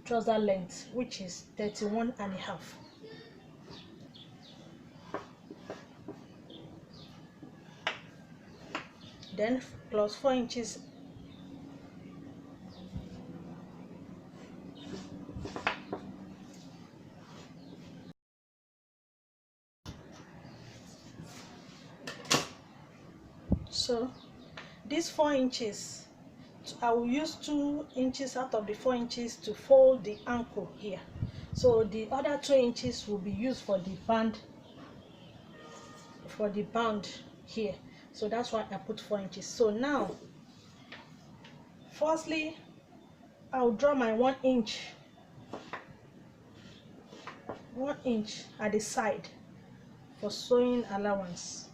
trouser length, which is 31.5. Then plus 4 inches so these 4 inches, I will use 2 inches out of the 4 inches to fold the ankle here. So the other 2 inches will be used for the band, here. So that's why I put 4 inches. So now, firstly, I'll draw my 1 inch at the side for sewing allowance.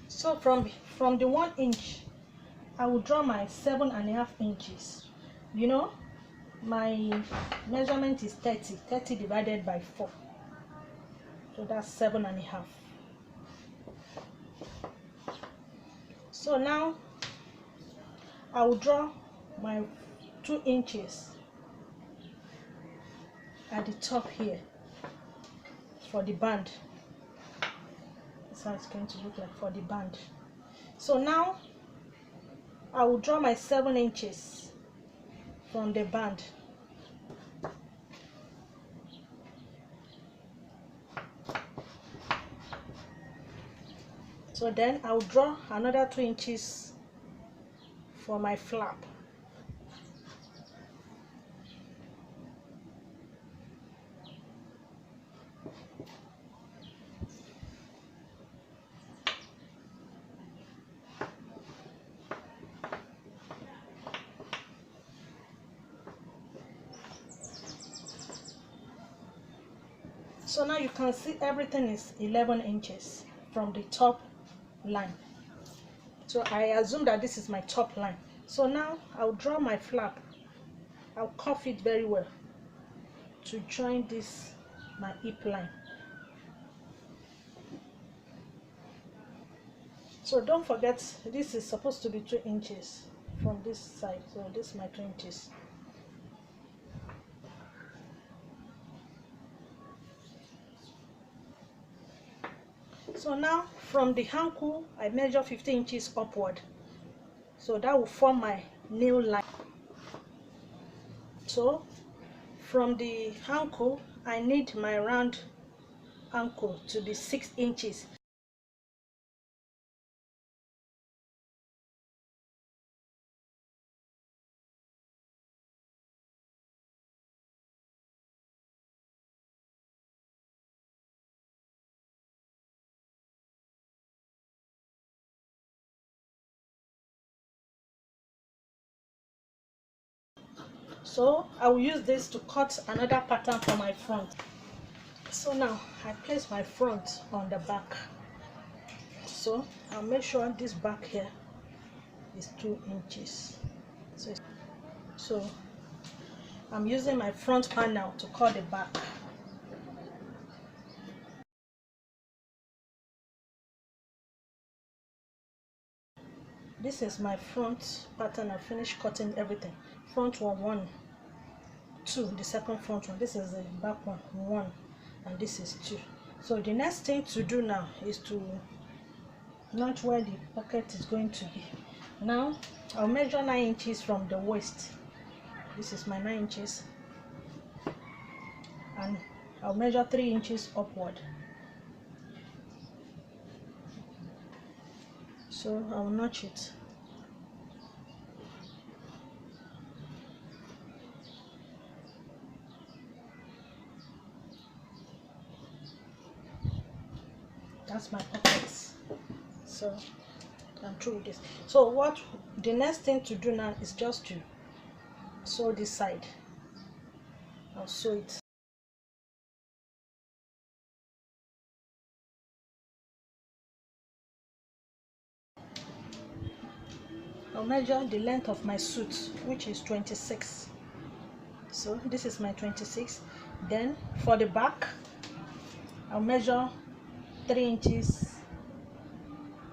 So from the 1 inch, I will draw my 7.5 inches. You know, my measurement is 30 divided by 4, so that's 7.5. So now I will draw my 2 inches at the top here for the band. That's how it's going to look like for the band. So now I will draw my 7 inches from the band. So then I will draw another 2 inches for my flap. So now you can see everything is 11 inches from the top line. So I assume that this is my top line. So now I'll draw my flap. I'll cuff it very well to join this, my hip line. So don't forget, this is supposed to be 2 inches from this side. So this is my 2 inches. So now from the ankle, I measure 15 inches upward. So that will form my nail line. So from the ankle, I need my round ankle to be 6 inches. So I will use this to cut another pattern for my front. So now I place my front on the back. So I'll make sure this back here is 2 inches. So I'm using my front panel to cut the back. This is my front pattern. I finished cutting everything. Front one, 2, the second front one. This is the back one, 1, and this is 2. So the next thing to do now is to notch where the pocket is going to be. Now I'll measure 9 inches from the waist. This is my 9 inches, and I'll measure 3 inches upward. So I'll notch it. That's my pockets. So I'm through with this. So what the next thing to do now is just to sew this side. I'll sew it. I'll measure the length of my suit, which is 26. So this is my 26. Then for the back, I'll measure 3 inches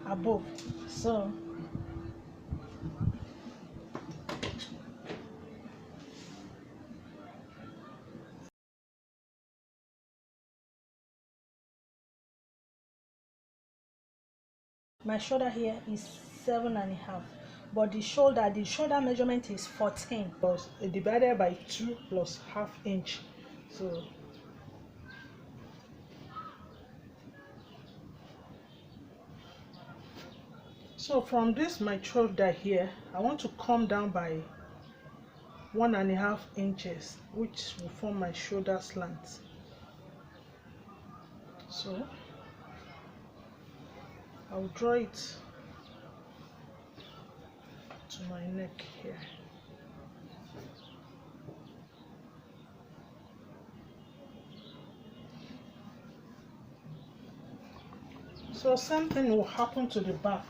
above. So my shoulder here is 7.5, but the shoulder measurement is 14 plus divided by 2 plus half inch. So from this my shoulder here, I want to come down by 1.5 inches, which will form my shoulder slant. So I'll draw it to my neck here. So something will happen to the back.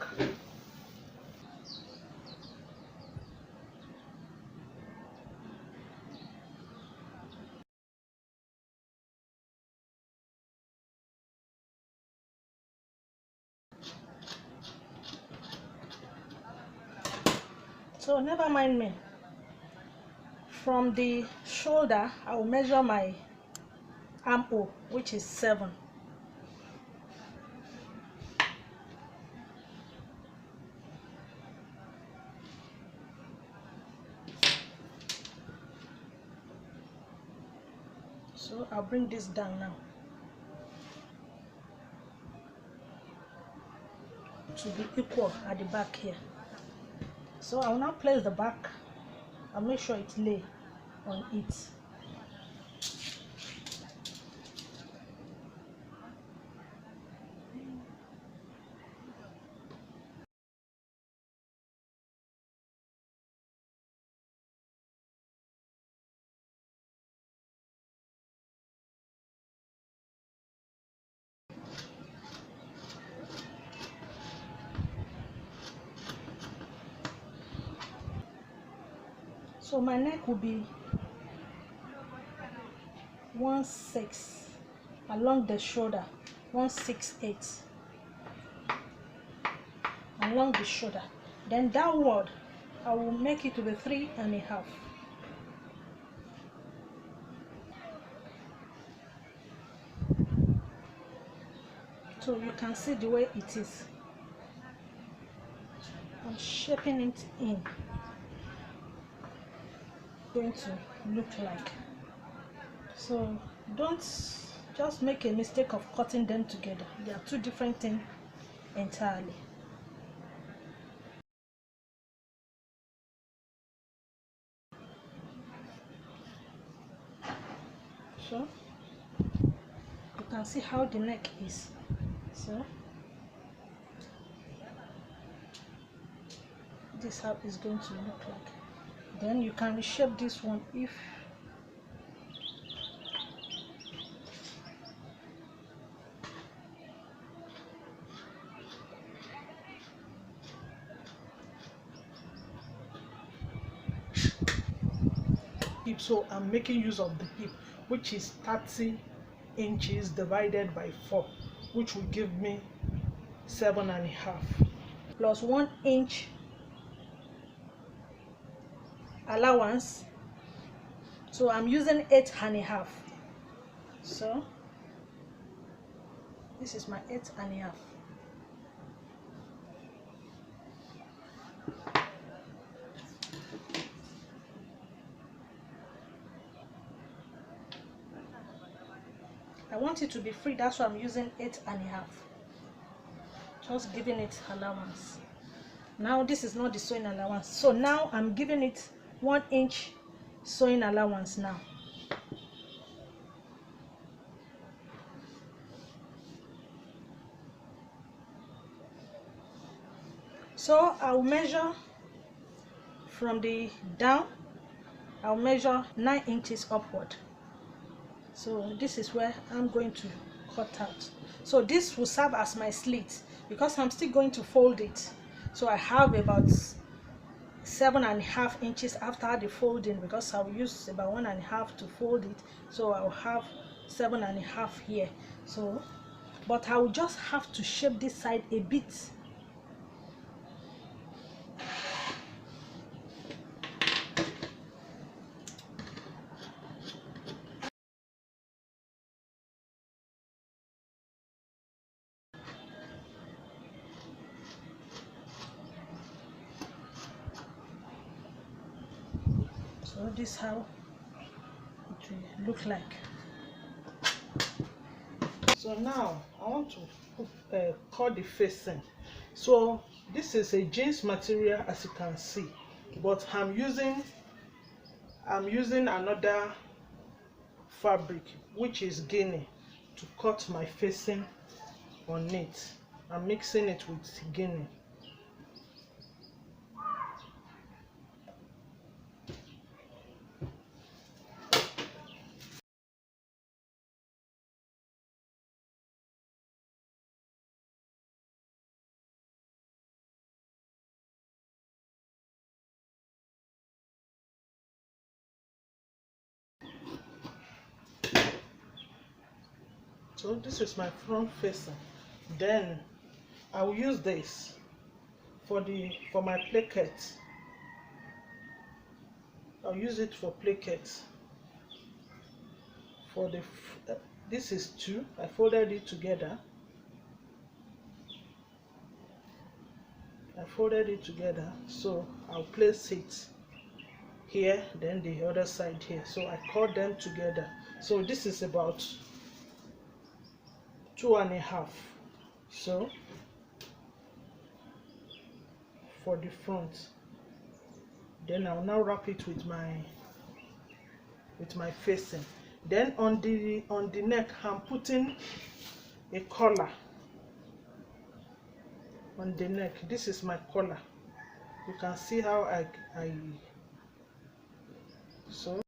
So never mind me. From the shoulder, I will measure my armhole, which is 7. So I'll bring this down now to be equal at the back here. So I will now place the back. I'll make sure it lay on it. So my neck will be 1/6 along the shoulder, 1/6/8 along the shoulder. Then downward, I will make it to be 3.5. So you can see the way it is. I'm shaping it in. Going to look like. So don't just make a mistake of cutting them together. They are two different things entirely. So you can see how the neck is. So this is how it's going to look like. Then you can reshape this one if so I'm making use of the hip, which is 30 inches divided by 4, which will give me 7.5 plus 1 inch allowance. So I'm using 8.5. So this is my 8.5. I want it to be free, that's why I'm using 8.5. Just giving it allowance. Now this is not the sewing allowance, so now I'm giving it 1 inch sewing allowance now. So I'll measure from the down, I'll measure 9 inches upward. So this is where I'm going to cut out. So this will serve as my slit because I'm still going to fold it. So I have about 7.5 inches after the folding, because I'll use about 1.5 to fold it, so I'll have 7.5 here. So but I'll just have to shape this side a bit. So this is how it will look like. So now I want to cut the facing. So this is a jeans material, as you can see, but I'm using another fabric, which is Guinea, to cut my facing on it. I'm mixing it with Guinea. So this is my front facing. Then I will use this for my placket. I'll use it for placket. For the this is 2. I folded it together. So I'll place it here, then the other side here. So I cut them together. So this is about 2.5. So for the front, then I'll now wrap it with my facing. Then on the neck, I'm putting a collar on the neck. This is my collar. You can see how I so